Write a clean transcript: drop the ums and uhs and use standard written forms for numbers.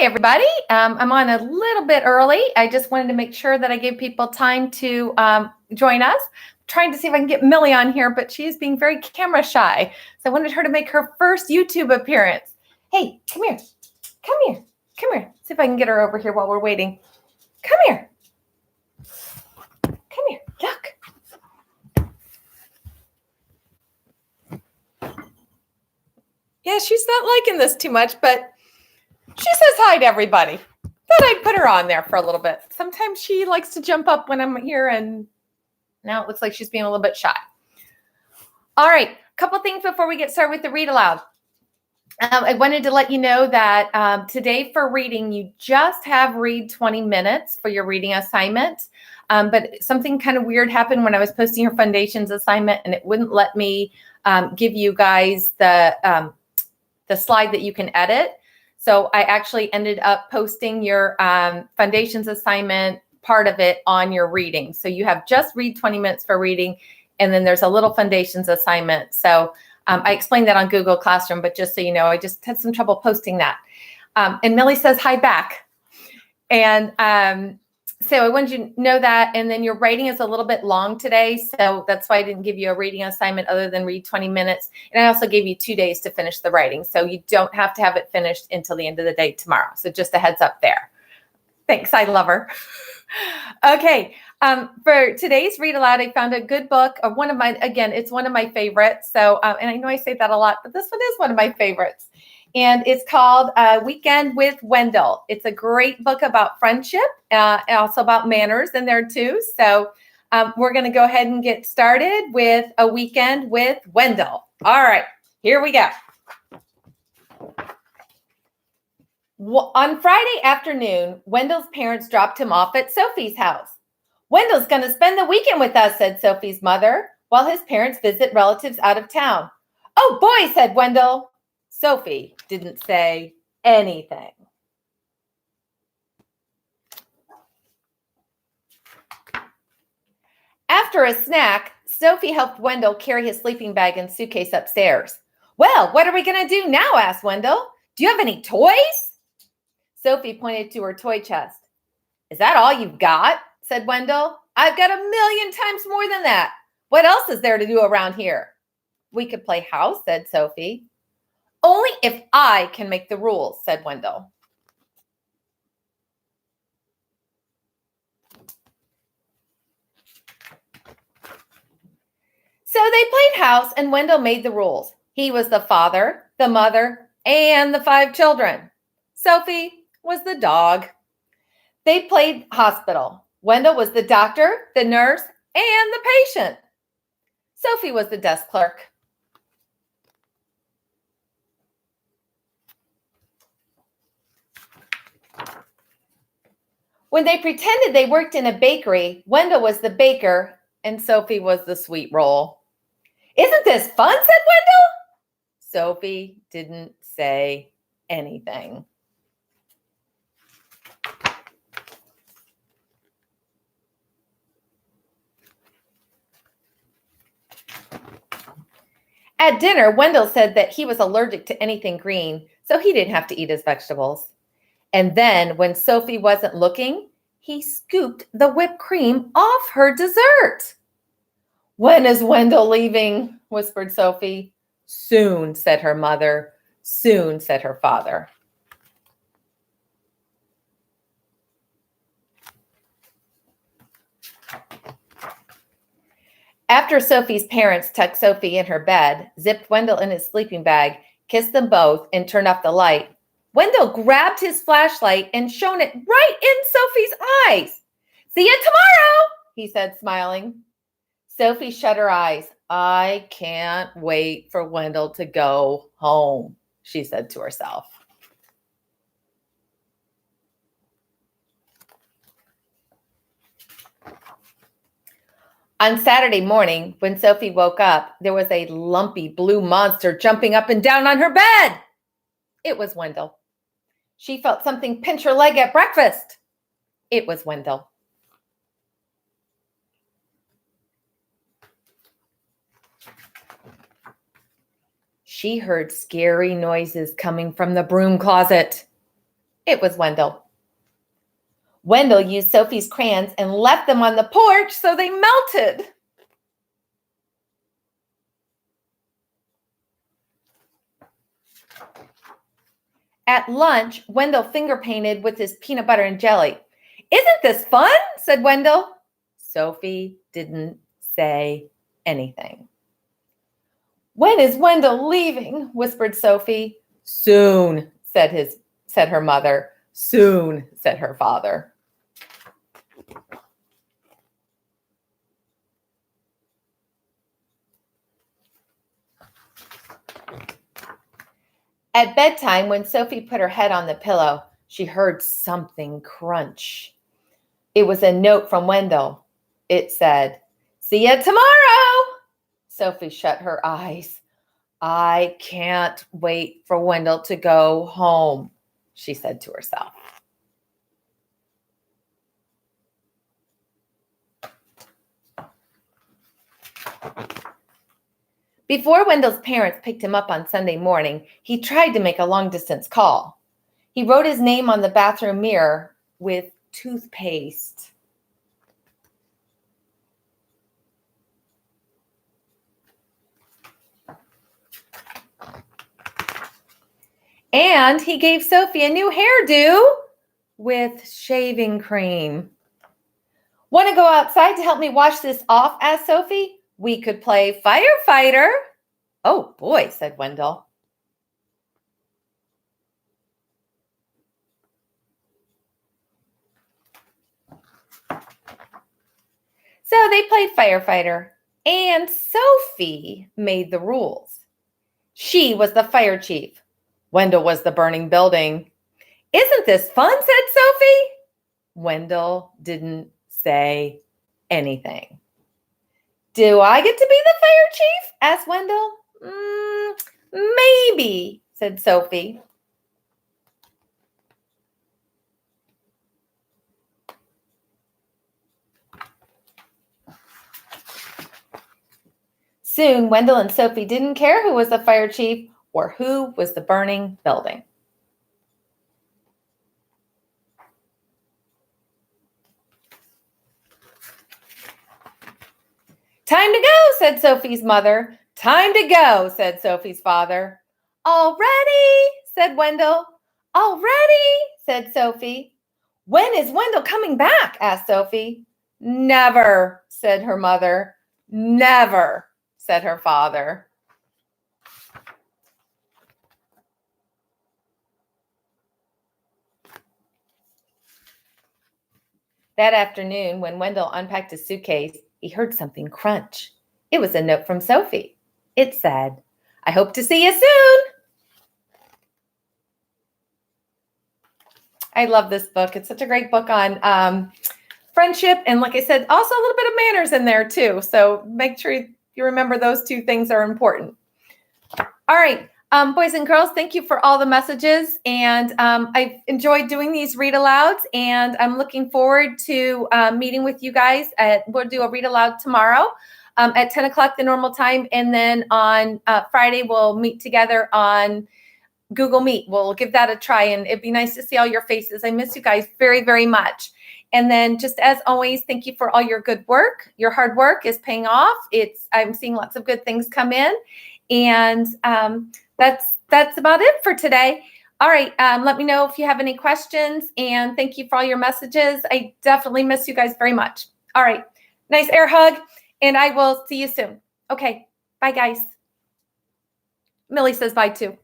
Hi, everybody. I'm on a little bit early. I just wanted to make sure that I gave people time to join us. Trying to see if I can get Millie on here, but she's being very camera shy. So I wanted her to make her first YouTube appearance. Hey, come here. Come here. Come here. See if I can get her over here while we're waiting. Come here. Come here. Look. Yeah, she's not liking this too much, but she says hi to everybody. Thought I'd put her on there for a little bit. Sometimes she likes to jump up when I'm here, and now it looks like she's being a little bit shy. All right, a couple things before we get started with the read aloud. I wanted to let you know that today for reading, you just have read 20 minutes for your reading assignment. But something kind of weird happened when I was posting your foundations assignment, and it wouldn't let me give you guys the slide that you can edit. So I actually ended up posting your foundations assignment, part of it, on your reading. So you have just read 20 minutes for reading, and then there's a little foundations assignment. So I explained that on Google Classroom, but just so you know, I just had some trouble posting that. And Millie says hi back. And so I wanted you to know that. And then your writing is a little bit long today. So that's why I didn't give you a reading assignment other than read 20 minutes. And I also gave you 2 days to finish the writing. So you don't have to have it finished until the end of the day tomorrow. So just a heads up there. Thanks. I love her. Okay. For today's read aloud, I found a good book. It's one of my favorites. So, and I know I say that a lot, but this one is one of my favorites. And it's called Weekend with Wendell. It's a great book about friendship, and also about manners in there too. So we're going to go ahead and get started with A Weekend with Wendell. All right, here we go. On Friday afternoon, Wendell's parents dropped him off at Sophie's house. Wendell's going to spend the weekend with us, said Sophie's mother, while his parents visit relatives out of town. Oh boy, said Wendell. Sophie didn't say anything. After a snack, Sophie helped Wendell carry his sleeping bag and suitcase upstairs. Well, what are we going to do now? Asked Wendell. Do you have any toys? Sophie pointed to her toy chest. Is that all you've got? Said Wendell. I've got 1,000,000 times more than that. What else is there to do around here? We could play house, said Sophie. Only if I can make the rules, said Wendell. So they played house, and Wendell made the rules. He was the father, the mother, and the 5 children. Sophie was the dog. They played hospital. Wendell was the doctor, the nurse, and the patient. Sophie was the desk clerk. When they pretended they worked in a bakery, Wendell was the baker and Sophie was the sweet roll. Isn't this fun? Said Wendell. Sophie didn't say anything. At dinner, Wendell said that he was allergic to anything green, so he didn't have to eat his vegetables. And then, when Sophie wasn't looking, he scooped the whipped cream off her dessert. When is Wendell leaving? Whispered Sophie. Soon, said her mother. Soon, said her father. After Sophie's parents tucked Sophie in her bed, zipped Wendell in his sleeping bag, kissed them both, and turned off the light, Wendell grabbed his flashlight and shone it right in Sophie's eyes. See you tomorrow, he said, smiling. Sophie shut her eyes. I can't wait for Wendell to go home, she said to herself. On Saturday morning, when Sophie woke up, there was a lumpy blue monster jumping up and down on her bed. It was Wendell. She felt something pinch her leg at breakfast. It was Wendell. She heard scary noises coming from the broom closet. It was Wendell. Wendell used Sophie's crayons and left them on the porch so they melted. At lunch, Wendell finger painted with his peanut butter and jelly. Isn't this fun? Said Wendell. Sophie didn't say anything. When is Wendell leaving? Whispered Sophie. Soon, said her mother. Soon, said her father. At bedtime, when Sophie put her head on the pillow, she heard something crunch. It was a note from Wendell. It said, "See you tomorrow." Sophie shut her eyes. I can't wait for Wendell to go home, she said to herself. Before Wendell's parents picked him up on Sunday morning, he tried to make a long-distance call. He wrote his name on the bathroom mirror with toothpaste. And he gave Sophie a new hairdo with shaving cream. Want to go outside to help me wash this off? Asked Sophie. We could play firefighter. Oh boy, said Wendell. So they played firefighter, and Sophie made the rules. She was the fire chief. Wendell was the burning building. Isn't this fun? Said Sophie. Wendell didn't say anything. Do I get to be the fire chief? Asked Wendell. Maybe, said Sophie. Soon, Wendell and Sophie didn't care who was the fire chief or who was the burning building. Time to go, said Sophie's mother. Time to go, said Sophie's father. Already, said Wendell. Already, said Sophie. When is Wendell coming back? Asked Sophie. Never, said her mother. Never, said her father. That afternoon, when Wendell unpacked his suitcase, he heard something crunch. It was a note from Sophie. It said, I hope to see you soon. I love this book. It's such a great book on friendship. And like I said, also a little bit of manners in there too. So make sure you remember those two things are important. All right. Boys and girls, thank you for all the messages. And I've enjoyed doing these read alouds. And I'm looking forward to meeting with you guys. We'll do a read aloud tomorrow at 10 o'clock, the normal time. And then on Friday, we'll meet together on Google Meet. We'll give that a try. And it'd be nice to see all your faces. I miss you guys very, very much. And then just as always, thank you for all your good work. Your hard work is paying off. I'm seeing lots of good things come in. And that's about it for today. All right. Let me know if you have any questions, and thank you for all your messages. I definitely miss you guys very much. All right. Nice air hug, and I will see you soon. Okay. Bye, guys. Millie says bye too.